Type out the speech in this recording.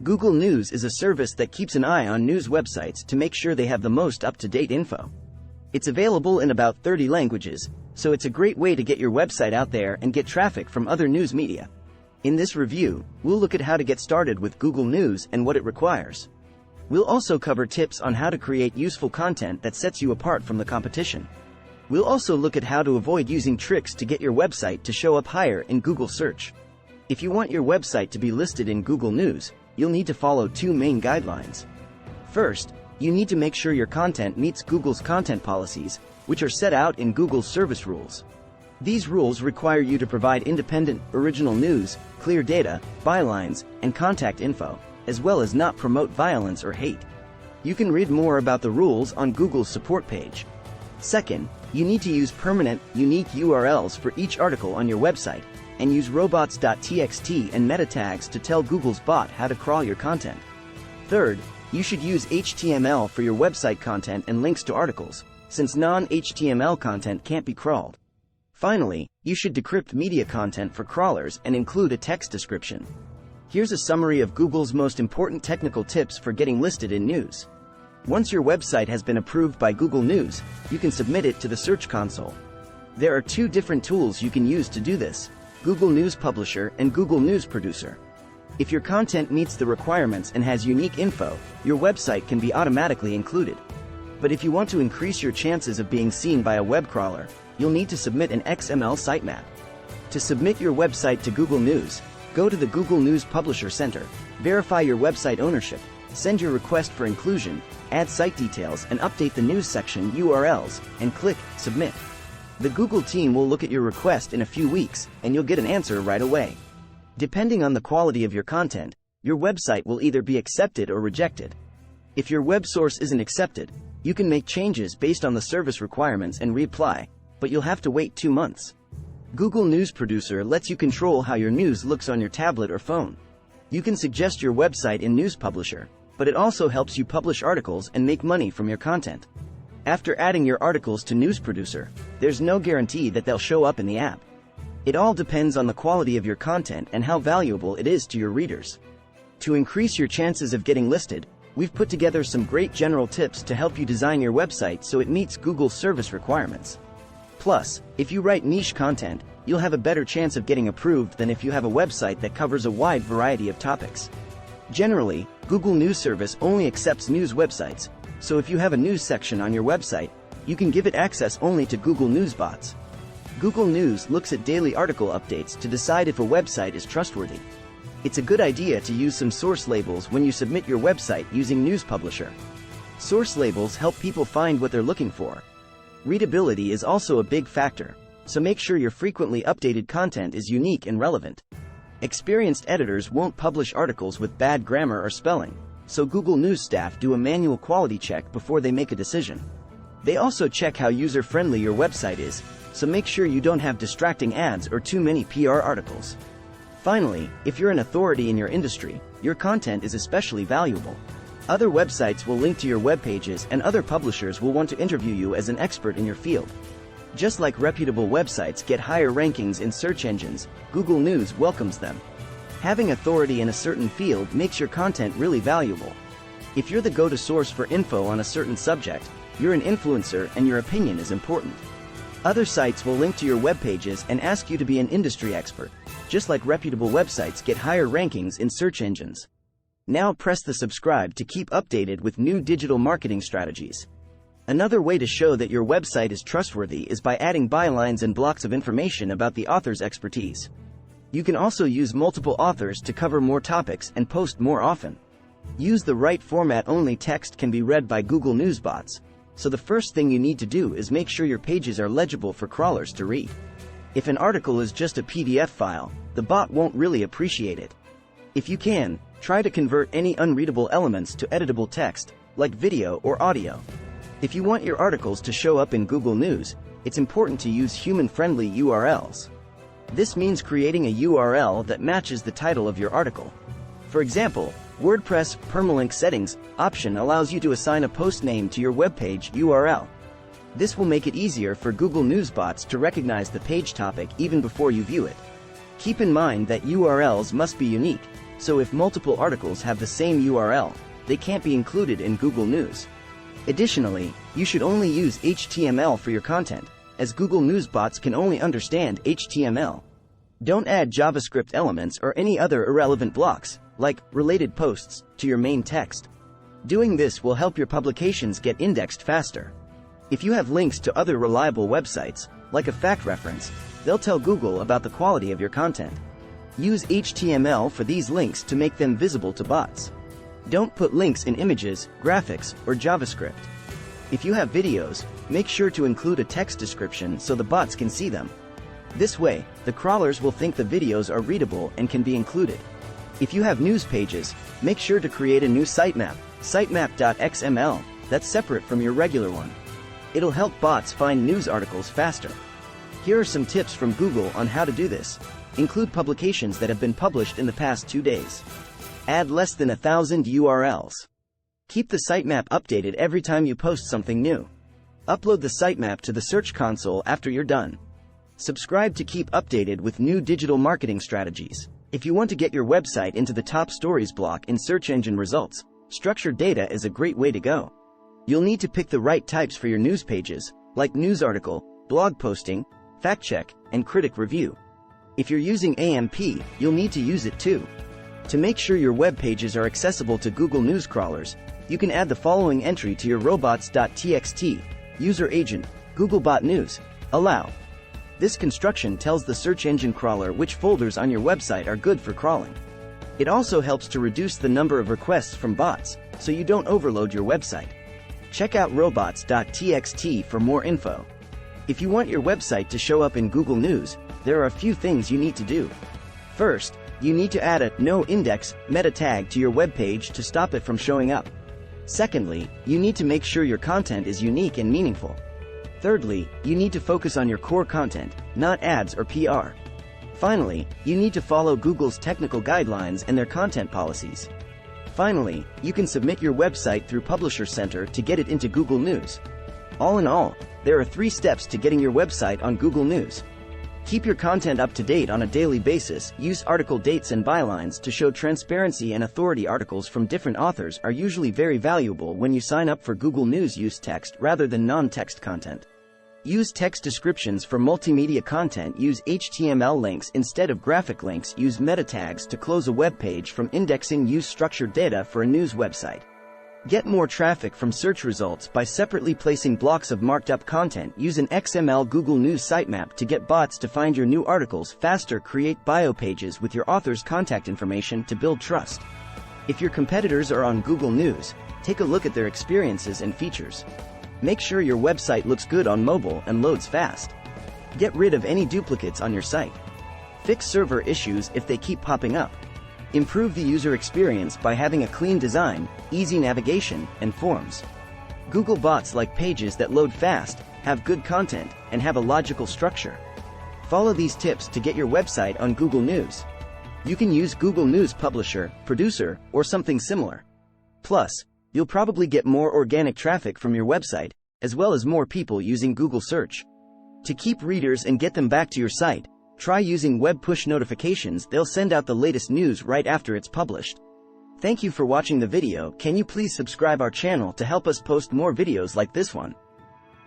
Google News is a service that keeps an eye on news websites to make sure they have the most up-to-date info. It's available in about 30 languages, so it's a great way to get your website out there and get traffic from other news media. In this review, we'll look at how to get started with Google News and what it requires. We'll also cover tips on how to create useful content that sets you apart from the competition. We'll also look at how to avoid using tricks to get your website to show up higher in Google search. If you want your website to be listed in Google News, you'll need to follow two main guidelines. First, you need to make sure your content meets Google's content policies, which are set out in Google's service rules. These rules require you to provide independent, original news, clear data, bylines, and contact info, as well as not promote violence or hate. You can read more about the rules on Google's support page. Second, you need to use permanent, unique URLs for each article on your website, and use robots.txt and meta tags to tell Google's bot how to crawl your content. Third, you should use HTML for your website content and links to articles, since non-HTML content can't be crawled. Finally, you should decrypt media content for crawlers and include a text description. Here's a summary of Google's most important technical tips for getting listed in news. Once your website has been approved by Google News, you can submit it to the Search Console. There are two different tools you can use to do this: Google News Publisher and Google News Producer. If your content meets the requirements and has unique info, your website can be automatically included. But if you want to increase your chances of being seen by a web crawler, you'll need to submit an XML sitemap. To submit your website to Google News, go to the Google News Publisher Center, verify your website ownership, send your request for inclusion, add site details and update the news section URLs, and click Submit. The Google team will look at your request in a few weeks, and you'll get an answer right away. Depending on the quality of your content, your website will either be accepted or rejected. If your web source isn't accepted, you can make changes based on the service requirements and reapply, but you'll have to wait 2 months. Google News Producer lets you control how your news looks on your tablet or phone. You can suggest your website in News Publisher, but it also helps you publish articles and make money from your content. After adding your articles to News Producer, there's no guarantee that they'll show up in the app. It all depends on the quality of your content and how valuable it is to your readers. To increase your chances of getting listed, we've put together some great general tips to help you design your website so it meets Google's service requirements. Plus, if you write niche content, you'll have a better chance of getting approved than if you have a website that covers a wide variety of topics. Generally, Google News Service only accepts news websites, so if you have a news section on your website, you can give it access only to Google News bots. Google News looks at daily article updates to decide if a website is trustworthy. It's a good idea to use some source labels when you submit your website using News Publisher. Source labels help people find what they're looking for. Readability is also a big factor, so make sure your frequently updated content is unique and relevant. Experienced editors won't publish articles with bad grammar or spelling, so Google News staff do a manual quality check before they make a decision. They also check how user-friendly your website is, so make sure you don't have distracting ads or too many PR articles. Finally, if you're an authority in your industry, your content is especially valuable. Other websites will link to your web pages and other publishers will want to interview you as an expert in your field. Just like reputable websites get higher rankings in search engines, Google News welcomes them. Having authority in a certain field makes your content really valuable. If you're the go-to source for info on a certain subject, you're an influencer and your opinion is important. Other sites will link to your web pages and ask you to be an industry expert, just like reputable websites get higher rankings in search engines. Now press the subscribe to keep updated with new digital marketing strategies. Another way to show that your website is trustworthy is by adding bylines and blocks of information about the author's expertise. You can also use multiple authors to cover more topics and post more often. Use the right format. Only text can be read by Google News bots, so the first thing you need to do is make sure your pages are legible for crawlers to read. If an article is just a PDF file, the bot won't really appreciate it. If you can, try to convert any unreadable elements to editable text, like video or audio. If you want your articles to show up in Google News, it's important to use human-friendly URLs. This means creating a URL that matches the title of your article. For example, WordPress permalink settings option allows you to assign a post name to your web page URL. This will make it easier for Google News bots to recognize the page topic even before you view it. Keep in mind that URLs must be unique, so if multiple articles have the same URL, they can't be included in Google News. Additionally, you should only use HTML for your content, as Google News bots can only understand HTML. Don't add JavaScript elements or any other irrelevant blocks, like related posts, to your main text. Doing this will help your publications get indexed faster. If you have links to other reliable websites, like a fact reference, they'll tell Google about the quality of your content. Use HTML for these links to make them visible to bots. Don't put links in images, graphics, or JavaScript. If you have videos, make sure to include a text description so the bots can see them. This way, the crawlers will think the videos are readable and can be included. If you have news pages, make sure to create a new sitemap.xml, that's separate from your regular one. It'll help bots find news articles faster. Here are some tips from Google on how to do this. Include publications that have been published in the past 2 days. Add less than 1,000 URLs. Keep the sitemap updated every time you post something new. Upload the sitemap to the Search Console after you're done. Subscribe to keep updated with new digital marketing strategies. If you want to get your website into the top stories block in search engine results, structured data is a great way to go. You'll need to pick the right types for your news pages, like news article, blog posting, fact check, and critic review. If you're using AMP, you'll need to use it too. To make sure your web pages are accessible to Google News crawlers, you can add the following entry to your robots.txt, user agent, Googlebot News, allow. This construction tells the search engine crawler which folders on your website are good for crawling. It also helps to reduce the number of requests from bots, so you don't overload your website. Check out robots.txt for more info. If you want your website to show up in Google News, there are a few things you need to do. First, you need to add a no index meta tag to your web page to stop it from showing up. Secondly, you need to make sure your content is unique and meaningful. Thirdly, you need to focus on your core content, not ads or PR. Finally, you need to follow Google's technical guidelines and their content policies. Finally, you can submit your website through Publisher Center to get it into Google News. All in all, there are 3 steps to getting your website on Google News. Keep your content up to date on a daily basis. Use article dates and bylines to show transparency and authority. Articles from different authors are usually very valuable when you sign up for Google News. Use text rather than non-text content. Use text descriptions for multimedia content. Use HTML links instead of graphic links. Use meta tags to close a web page from indexing. Use structured data for a news website. Get more traffic from search results by separately placing blocks of marked up content. Use an XML Google News sitemap to get bots to find your new articles faster. Create bio pages with your author's contact information to build trust. If your competitors are on Google News, take a look at their experiences and features. Make sure your website looks good on mobile and loads fast. Get rid of any duplicates on your site. Fix server issues if they keep popping up. Improve the user experience by having a clean design, easy navigation, and forms. Google bots like pages that load fast, have good content, and have a logical structure. Follow these tips to get your website on Google News. You can use Google News Publisher, Producer, or something similar. Plus, you'll probably get more organic traffic from your website, as well as more people using Google Search. To keep readers and get them back to your site, try using web push notifications. They'll send out the latest news right after it's published. Thank you for watching the video. Can you please subscribe our channel to help us post more videos like this one?